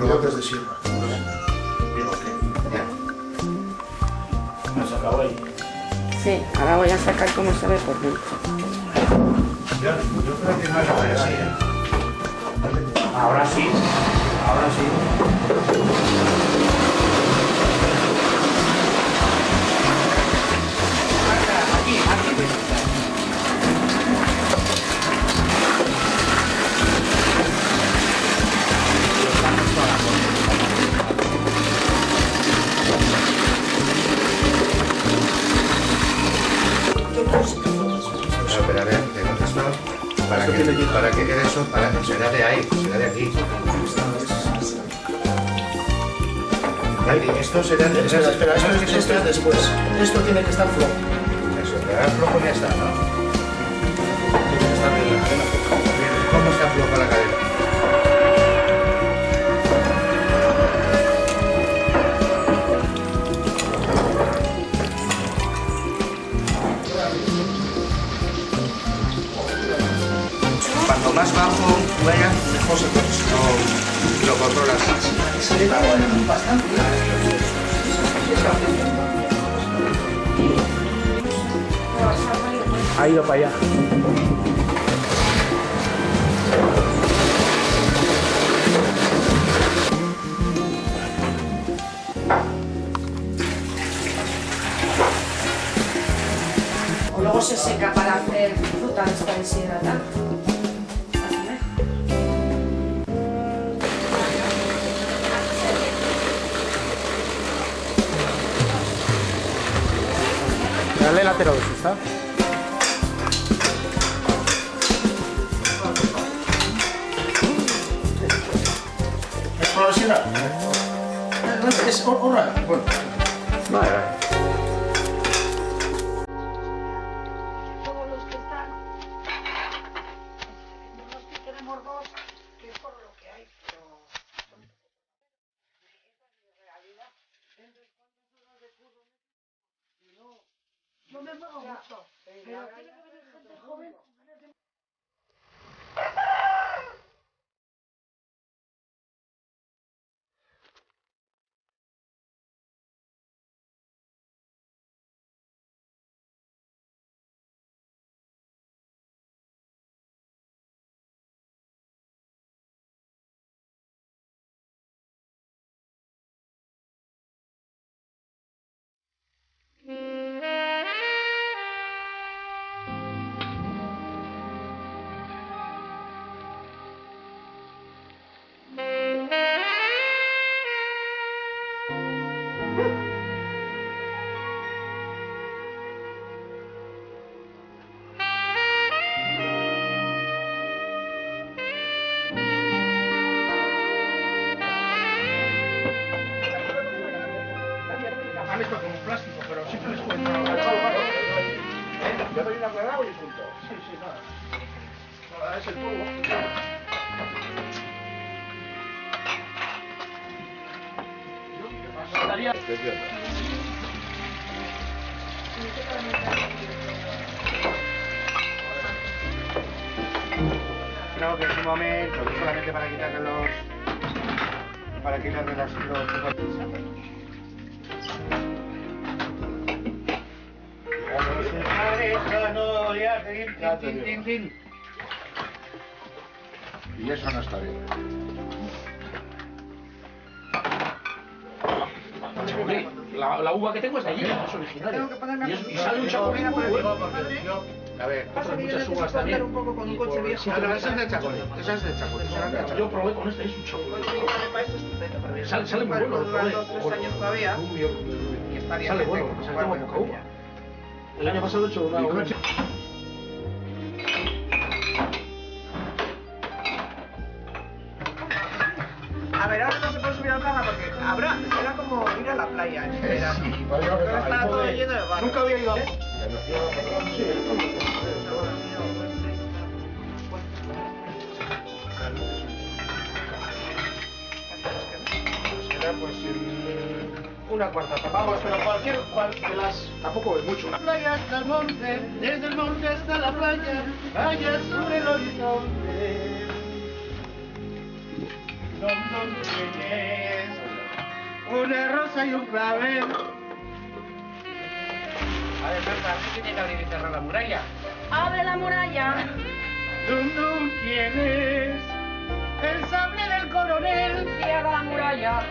López de Sierra. Digo que ya. ¿Nos acabó ahí? Sí, ahora voy a sacar cómo se ve por dentro. Yo creo que no es así, ¿eh? Ahora sí, ahora sí. Aquí. Pero a ver, esto, para que quede eso, será de ahí, será de aquí. Ay, esto será de... Espera, esto es después. Esto tiene que estar flojo. Eso, pero flojo ya está, ¿no? Tiene que estar bien la cadena. ¿Cómo está floja la cadena? Cuanto más bajo vaya, mejor lo controlas más. Ha ido para allá. O luego se seca para hacer fruta esta deshidratada. Dale lateral, ¿está? ¿Es progresiva? Es hora. Bueno. Vale. Todos los que están, los que tenemos dos, que es por lo que hay, pero son realidad. Entonces, ¿cuántas horas de curro? No me muevo mucho, pero tiene que venir gente joven. Han hecho como plástico, pero siempre les cuento. Yo doy una cuadrada y punto. Sí, nada. Ahora es el polvo. Creo que es un momento solamente para quitarle los Y eso no está bien. Hombre, la uva que tengo es de allí, es originaria. Y sale un chacolí muy bueno. A ver, Otras muchas uvas también. Un poco con un coche viejo. sí, pero esa es de chacolí, esa es de chacolí. Yo probé con esta, es un chacolí. Sale muy bueno, lo Duran probé. 2 o 3 años todavía. Rubio. Y estaría Sale bien bueno, seco. se toma poca uva. El año pasado he hecho una uva. A ver, ahora no se puede subir al Praga porque será como ir a la playa en verano. Sí, Pero está todo lleno de barro. Nunca había ido a... Pues una cuarta parte. Vamos, pero cual de las... Tampoco es mucho. Playa hasta el monte, desde el monte hasta la playa, vaya sobre el horizonte. tienes una rosa y un clavel. A ver, Marta, ¿qué tiene que abrir y cerrar la muralla? ¡Abre la muralla! Dum dum, ¿quién es? El sable del coronel. ¡Cierra la muralla!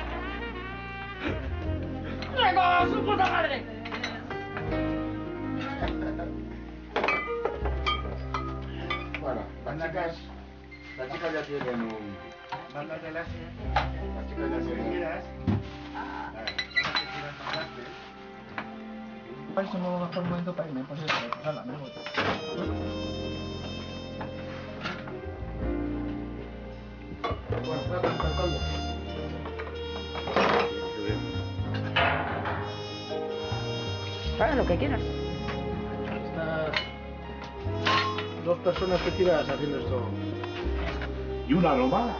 ¡Venga, su puta madre! Bueno, las chicas ya tienen un... Mándatelas. Las chicas ya tienen... ¿Cuál es el mejor momento para irme? Pues eso, nada, me voy. Bueno, voy a cantar algo. Para lo que quieras. Estas dos personas que tiras haciendo esto. Y una aroma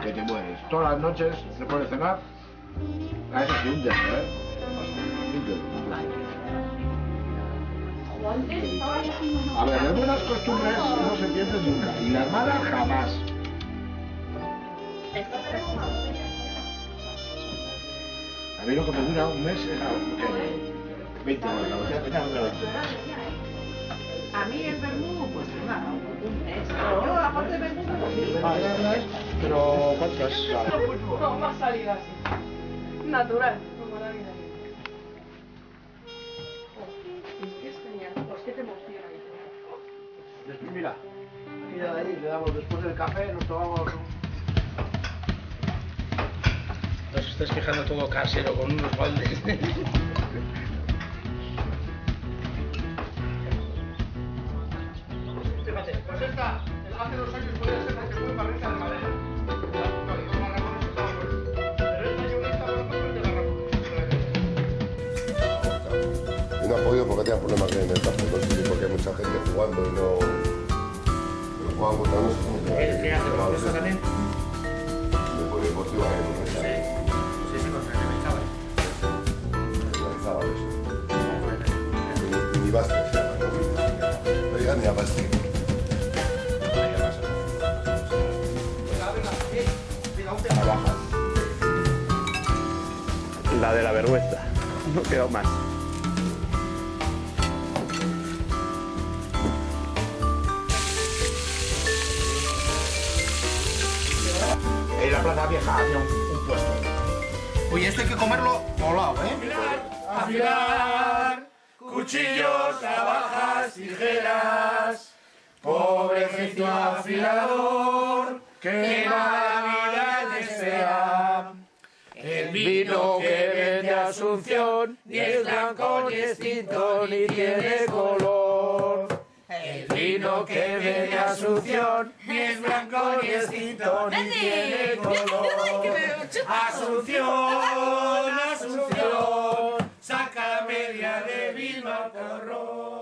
que te mueres. Todas las noches se puede cenar. A eso sí, un dedo, Un dedo. A ver, las buenas costumbres no se pierden nunca. Y las malas jamás. A mí lo que me dura un mes es algo que 20 horas, la botella de 20. A mí el vermú, pues nada, un mes. Yo aparte de vermú, pues Pero ¿cuántas? No, más salida así. Natural, como la vida. Es que es genial. Pues que te emociona. Después, mira, aquí ahí le damos después del café, nos tomamos Os estáis quejando todo casero con unos baldes. Fíjate, pues esta, hace 2 años podía ser porque fue barrica de madera. Pero esta yo esta por ejemplo es de garrafón. Y no ha podido porque tenía problemas en el campo, no sé si porque hay mucha gente jugando y no... Pero juegan contra nosotros. ¿Qué hace? ¿Vos eso también? De polideportiva que no me sale. Sí, contra el Menchaval. Organizaba eso. Ni Baste se llama, ¿no? No llega ni a Baste. La de la vergüenza. No quedó más. En la Plaza Vieja había un puesto. Oye, esto hay que comerlo molado, ¿eh? Afilar, cuchillos, navajas, tijeras. Pobrecito afilador, que la vida desea. El vino que vende Asunción ni es blanco ni es tinto ni tiene color. El vino que vende Asunción ni es blanco ni es tinto ni tiene color. Asunción, Asunción, saca media de Vilma Corro.